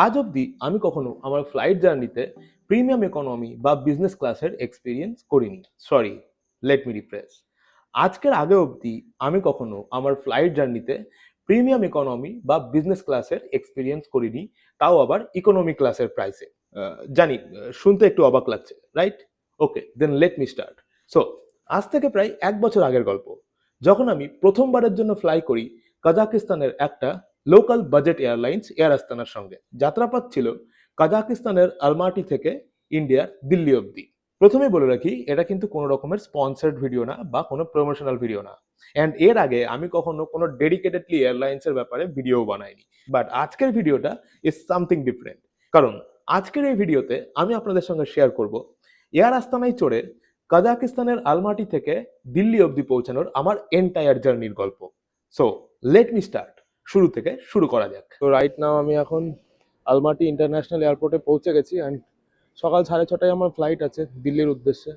আজ অবধি আমি কখনো আমার ফ্লাইট জার্নিতে প্রিমিয়াম ইকোনমি বা বিজনেস ক্লাসের এক্সপিরিয়েন্স করিনি। Sorry, let me refresh. আজকের আগে অবধি আমি কখনো আমার ফ্লাইট জার্নিতে প্রিমিয়াম ইকোনমি বা বিজনেস ক্লাসের এক্সপিরিয়েন্স করিনি, তাও আবার ইকোনমি ক্লাসের প্রাইসে। জানি শুনতে একটু অবাক লাগছে, রাইট? ওকে, then let me start. So আজ থেকে প্রায় 1 বছর আগের গল্প, যখন আমি প্রথমবারের জন্য ফ্লাই করি কাজাকিস্তানের একটা লোকাল বাজেট এয়ারলাইন্স এয়ার আস্তানার সঙ্গে। যাত্রাপথ ছিল কাজাকিস্তানের আলমাটি থেকে ইন্ডিয়ার দিল্লি অবধি। প্রথমে বলে রাখি, এটা কিন্তু কোনো রকমের স্পন্সার্ড ভিডিও না বা কোনো প্রমোশনাল ভিডিও না, অ্যান্ড এর আগে আমি কখনো কোনো ডেডিকেটেডলি এয়ারলাইন্সের ব্যাপারে ভিডিও বানাইনি। বাট আজকের ভিডিওটা ইজ সামথিং ডিফারেন্ট, কারণ আজকের এই ভিডিওতে আমি আপনাদের সঙ্গে শেয়ার করব এয়ার আস্তানায় চড়ে কাজাকিস্তানের আলমাটি থেকে দিল্লি অবধি পৌঁছানোর আমার এন্টায়ার জার্নির গল্প। সো লেট মি স্টার্ট, শুরু থেকে শুরু করা যাক। তো রাইট নাও আমি এখন আলমাটি ইন্টারন্যাশনাল এয়ারপোর্টে পৌঁছে গেছি, অ্যান্ড সকাল 6:30টায় আমার ফ্লাইট আছে দিল্লির উদ্দেশ্যে।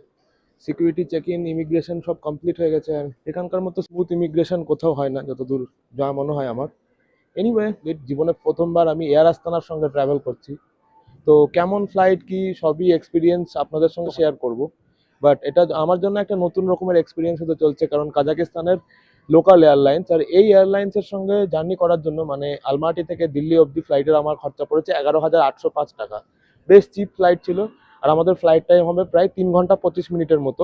সিকিউরিটি চেক ইন, ইমিগ্রেশন সব কমপ্লিট হয়ে গেছে, অ্যান্ড এখানকার মতো স্মুথ ইমিগ্রেশন কোথাও হয় না যতদূর যা মনে হয় আমার। এনিওয়ে, জীবনে প্রথমবার আমি এয়ার আস্তানার সঙ্গে ট্রাভেল করছি, তো কেমন ফ্লাইট কি সবই এক্সপিরিয়েন্স আপনাদের সঙ্গে শেয়ার করব। বাট এটা আমার জন্য একটা নতুন রকমের এক্সপিরিয়েন্স হতে চলছে, কারণ কাজাকিস্তানের লোকাল এয়ারলাইন্স, আর এই এয়ারলাইন্সের সঙ্গে জার্নি করার জন্য মানে আলমাটি থেকে দিল্লি অবধি ফ্লাইটের আমার খরচা পড়েছে 11,805 টাকা। বেশ চিপ ফ্লাইট ছিল, আর আমাদের ফ্লাইট টাইম হবে প্রায় 3 ঘন্টা 25 মিনিটের মতো।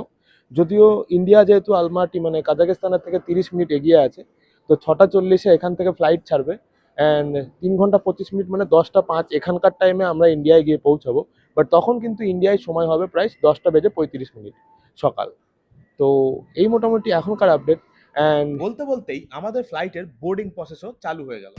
যদিও ইন্ডিয়া যেহেতু আলমাটি মানে কাজাকিস্তানের থেকে 30 মিনিট এগিয়ে আছে, তো 6:40-এ এখান থেকে ফ্লাইট ছাড়বে, অ্যান্ড 3 ঘন্টা 25 মিনিট মানে 10:05 এখানকার টাইমে আমরা ইন্ডিয়ায় গিয়ে পৌঁছাবো। বাট তখন কিন্তু ইন্ডিয়ায় সময় হবে প্রায় 10:35 সকাল। তো এই মোটামুটি এখনকার আপডেট, অ্যান্ড বলতে বলতেই আমাদের ফ্লাইটের বোর্ডিং প্রসেসও চালু হয়ে গেল।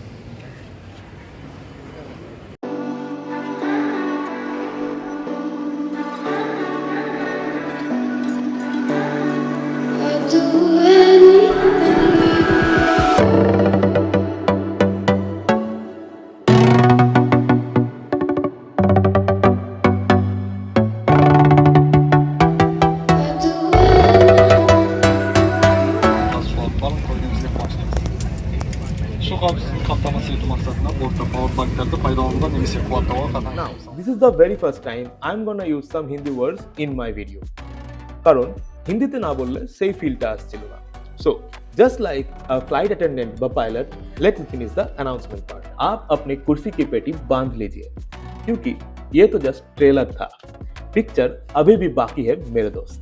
Su kapsülünü kaplaması YouTube maksatında borçla powerbanklarda faydalanmadan nemisi kuatlama kadar. Now, this is the very first time I'm gonna use some Hindi words in my video, কারণ হিন্দিতে না বললে সেই ফিলটা আসছিল না। So, just like a flight attendant বা pilot, let me finish the announcement part. आप अपनी कुर्सी की पेटी बांध लीजिए, क्योंकि ये तो जस्ट ट्रेलर था, पिक्चर अभी भी बाकी है मेरे दोस्त।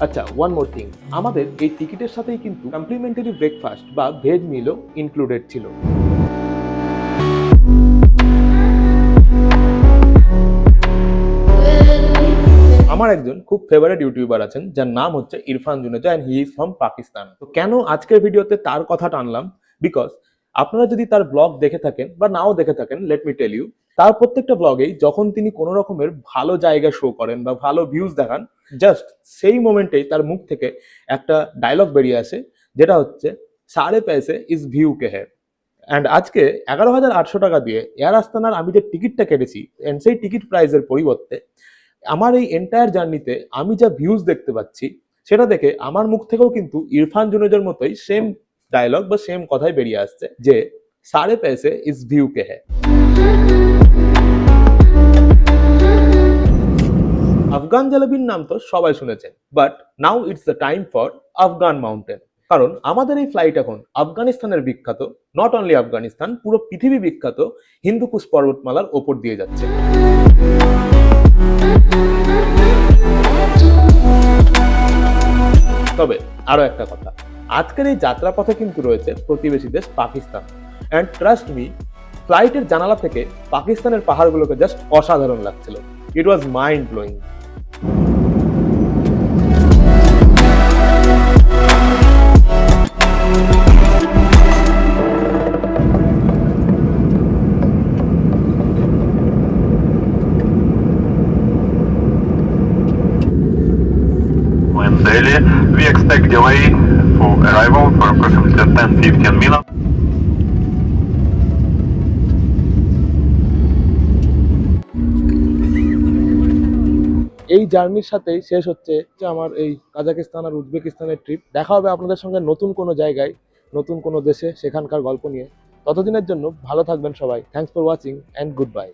আচ্ছা, ওয়ান মোর থিং, আমাদের এই টিকিটের সাথেই কিন্তু কমপ্লিমেন্টারি ব্রেকফাস্ট বা ভেজ মিলও ইনক্লুডেড ছিল। আমার একজন খুব ফেভারিট ইউটিউবার আছেন যার নাম হচ্ছে Irfan Juneja, and he is from Pakistan. তো কেন আজকের ভিডিওতে তার কথা টানলাম, বিকজ আপনারা যদি তার ব্লগ দেখে থাকেন বা নাও দেখে থাকেন, লেট মি টেল ইউ, তার প্রত্যেকটা ব্লগেই যখন তিনি কোনো রকমের ভালো জায়গা শো করেন বা ভালো ভিউজ দেখান, জাস্ট সেই মোমেন্টেই তার মুখ থেকে একটা ডায়লগ বেরিয়ে আসে, যেটা হচ্ছে সাড়ে পয়সে ইস ভিউ কে হ্যায়। অ্যান্ড আজকে 11,800 টাকা দিয়ে এয়ার আস্তানার আমি যে টিকিটটা কেটেছি, অ্যান্ড সেই টিকিট প্রাইসের পরিবর্তে আমার এই এন্টায়ার জার্নিতে আমি যা ভিউজ দেখতে পাচ্ছি, সেটা দেখে আমার মুখ থেকেও কিন্তু ইরফান জুনেজার মতোই সেম ডায়লগ বা সেম কথাই বেরিয়ে আসছে যে সাড়ে পয়সে ইস ভিউ কে হ্যায়। আফগান জালাবির নাম তো সবাই শুনেছেন, but now it's the time for Afghan mountain, কারণ আমাদের এই ফ্লাইট এখন আফগানিস্তানের বিখ্যাত, নট অনলি আফগানিস্তান, পুরো পৃথিবী বিখ্যাত হিন্দুকুশ পর্বতমালার ওপর দিয়ে যাচ্ছে। তবে আরো একটা কথা, আজকের এই যাত্রাপথে কিন্তু রয়েছে প্রতিবেশী দেশ পাকিস্তান, অ্যান্ড ট্রাস্ট মি, ফ্লাইটের জানালা থেকে পাকিস্তানের পাহাড়গুলোকে জাস্ট অসাধারণ লাগছিল। It was mind blowing. Delhi, we expect delay for arrival for approximately 10-15 minutes. এই জার্নির সাথেই শেষ হচ্ছে যে আমার এই কাজাকিস্তান আর উজবেকিস্তানের ট্রিপ। দেখা হবে আপনাদের সঙ্গে নতুন কোনো জায়গায়, নতুন কোনো দেশে, সেখানকার গল্প নিয়ে। ততদিনের জন্য ভালো থাকবেন সবাই। Thanks for watching and good bye.